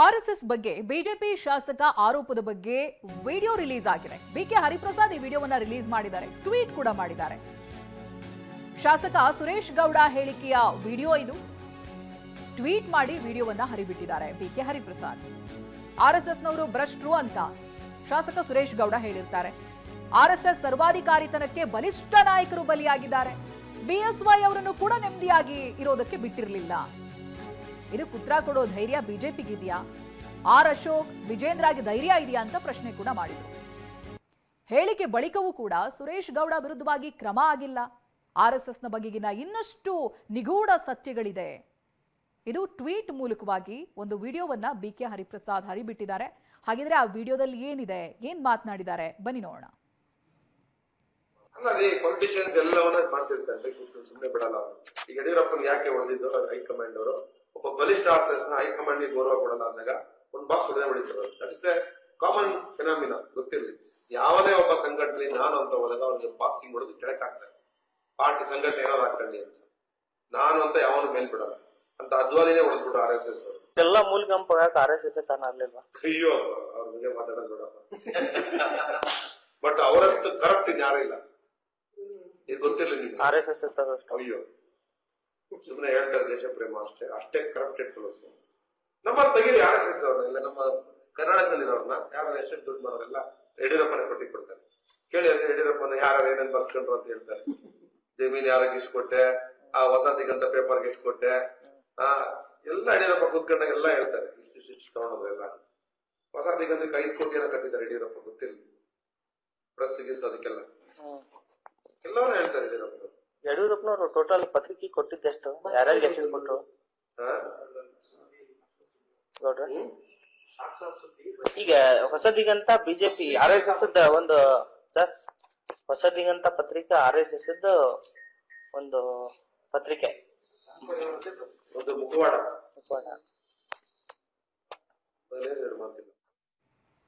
RSS ಬಗ್ಗೆ BJP ಶಾಸಕ ಆರೋಪದ ಬಗ್ಗೆ ವಿಡಿಯೋ ರಿಲೀಸ್ ಆಗಿದೆ. ಬಿಕೆ ಹರಿಪ್ರಸಾದ್ ಈ ವಿಡಿಯೋವನ್ನ ರಿಲೀಸ್ ಮಾಡಿದ್ದಾರೆ, ಟ್ವೀಟ್ ಕೂಡ ಮಾಡಿದ್ದಾರೆ. ಶಾಸಕ ಸುರೇಶ್ ಗೌಡ ಹೇಳಿಕೆಯ ವಿಡಿಯೋ ಇದು. ಟ್ವೀಟ್ ಮಾಡಿ ವಿಡಿಯೋವನ್ನ ಹರಿಬಿಟ್ಟಿದ್ದಾರೆ ಬಿಕೆ ಹರಿಪ್ರಸಾದ್. ಆರ್ಎಸ್ಎಸ್ನವರು ಭ್ರಷ್ಟರು ಅಂತ ಶಾಸಕ ಸುರೇಶ್ ಗೌಡ ಹೇಳಿರ್ತಾರೆ. ಆರ್ಎಸ್ಎಸ್ ಸರ್ವಾಧಿಕಾರಿತನಕ್ಕೆ ಬಲಿಷ್ಠ ನಾಯಕರು ಬಲಿಯಾಗಿದ್ದಾರೆ. ಬಿಎಸ್ವೈ ಅವರನ್ನು ಕೂಡ ನೆಮ್ಮದಿಯಾಗಿ ಇರೋದಕ್ಕೆ ಬಿಟ್ಟಿರಲಿಲ್ಲ. ಇದಕ್ಕೆ ಉತ್ತರ ಕೊಡೋ ಧೈರ್ಯ ಬಿಜೆಪಿಗಿದೆಯಾ? ಆರ್ ಅಶೋಕ್, ವಿಜೇಂದ್ರಗೆ ಧೈರ್ಯ ಇದೆಯಾ ಅಂತ ಪ್ರಶ್ನೆ ಕೂಡ ಮಾಡಿದ್ರು. ಹೇಳಿಕೆ ಬಳಿಕವೂ ಕೂಡ ಸುರೇಶ್ ಗೌಡ ವಿರುದ್ಧವಾಗಿ ಕ್ರಮ ಆಗಿಲ್ಲ. ಆರ್ಎಸ್ಎಸ್ನ ಬಗೆಗಿನ ಇನ್ನಷ್ಟು ನಿಗೂಢ ಸತ್ಯಗಳಿದೆ. ಇದು ಟ್ವೀಟ್ ಮೂಲಕವಾಗಿ ಒಂದು ವಿಡಿಯೋವನ್ನ ಬಿಕೆ ಹರಿಪ್ರಸಾದ್ ಹರಿಬಿಟ್ಟಿದ್ದಾರೆ. ಹಾಗಿದ್ರೆ ಆ ವಿಡಿಯೋದಲ್ಲಿ ಏನಿದೆ, ಏನ್ ಮಾತನಾಡಿದ್ದಾರೆ, ಬನ್ನಿ ನೋಡೋಣ. ಪೊಲಿಟಿಷಿಯನ್ಸ್ ಎಲ್ಲವನ್ನ ಮಾಡ್ತಿರ್ತಾರೆ, ಸುಮ್ಮನೆ ಬಿಡಲ್ಲ. ಈಗ ಯಡಿಯೂರಪ್ಪನ್ ಯಾಕೆ ಹೊಡೆದಿದ್ದು ಹೈಕಮಾಂಡ್ ಅವರು? ಒಬ್ಬ ಬಲಿಷ್ಠ ಆದ ಹೈಕಮಾಂಡ್ ಗೌರವ ಕೊಡಲ್ಲ ಅಂದಾಗ ಒಂದ್ ಬಾಕ್ಸ್ ಹೊಡೆದೇ ಹೊಡಿತಾರೆ. That is a common phenomena. ಗೊತ್ತಿರ್ಲಿ, ಯಾವನೇ ಒಬ್ಬ ಸಂಘಟನೆ ನಾನು ಅಂತ ಹೋದಾಗ ಅವ್ರಿಗೆ ಬಾಕ್ಸಿಂಗ್ ಹೊಡೆದು ಕೆಳಕ್ ಹಾಕ್ತಾರೆ. ಪಾರ್ಟಿ ಸಂಘಟನೆ ಏನಾದ್ರು ಹಾಕೊಳ್ಳಿ ಅಂತ, ನಾನು ಅಂತ ಯಾವನು ಮೇಲ್ ಬಿಡಲ್ಲ ಅಂತ ಅದ್ವಾನಿನೇ ಹೊಡೆದ್ಬಿಟ್ಟು RSS ಅವರು ಎಲ್ಲ ಮೂಲಕಂಪ RSS ಕಾರಣ ಆಗ್ಲಿಲ್ವಾ? ಅಯ್ಯೋ, ಅವ್ರ ಬಗ್ಗೆ ಮಾತಾಡೋದು ಬೇಡಪ್ಪ. ಬಟ್ ಅವರಷ್ಟು ಕರಪ್ಟ್ ಇನ್ ಯಾರು ಇಲ್ಲ. ಇದು ಗೊತ್ತಿರ್ಲಿ ನಿಮ್ಗೆ. RSS ಅಯ್ಯೋ, ಸುಮ್ಮನೆ ಹೇಳ್ತಾರೆ ದೇಶ ಪ್ರೇಮ ಅಷ್ಟೇ ಕರಪ್ಟೆಡ್ ಫೆಲೋಸ್. ನಮ್ಮಲ್ಲಿ ತೆಗೀರಿ RSS ಅವ್ರನ್ನೆಲ್ಲ, ನಮ್ಮ ಕರ್ನಾಟಕದಲ್ಲಿರೋರ್ನ ಯಾರು ಎಷ್ಟು ದುಡ್ಡು ಮಾಡೋರೆಲ್ಲ ಯಡಿಯೂರಪ್ಪನ ಕೊಡ್ತಾರೆ. ಕೇಳಿ ಯಡಿಯೂರಪ್ಪನ ಯಾರು ಏನೇನ್ ಬರ್ಸ್ಕೊಂಡ್ರು ಅಂತ ಹೇಳ್ತಾರೆ. ಜಮೀನ್ ಯಾರಿಗೆ ಇಷ್ಟು ಕೊಟ್ಟೆ, ಆ ವಸತಿಗಂತ ಪೇಪರ್ಗೆ ಎಷ್ಟು ಕೊಟ್ಟೆ, ಎಲ್ಲ ಯಡಿಯೂರಪ್ಪ ಕೂತ್ಕೊಂಡಾಗ ಎಲ್ಲ ಹೇಳ್ತಾರೆ. ಇಷ್ಟು ತಗೊಂಡ್ರು ಎಲ್ಲ ವಸತಿಗಂತ 5 ಕೋಟಿ ಏನೋ ಕಟ್ಟಿದ್ದಾರೆ ಯಡಿಯೂರಪ್ಪ. ಗೊತ್ತಿಲ್ಲ, ಪ್ರೆಸ್ ಗಿಸ್ ಅದಕ್ಕೆಲ್ಲ ಎಲ್ಲವನ್ನೂ ಹೇಳ್ತಾರೆ ಯಡಿಯೂರಪ್ಪನವರು. ಟೋಟಲ್ ಪತ್ರಿಕೆ ಕೊಟ್ಟಿದ್ದೆಷ್ಟು, ಯಾರ್ಯಾರಿಗೆ ಎಷ್ಟು ಕೊಟ್ಟರು? ಈಗ ಹೊಸದಿಗಂತ ಬಿಜೆಪಿ RSS ಒಂದು ಸರ್, ಹೊಸದಿಗಂತ ಪತ್ರಿಕೆ RSS ಒಂದು ಪತ್ರಿಕೆ, ಒಂದು ಮುಖವಾಡ. ಮಾತಿಲ್ಲ.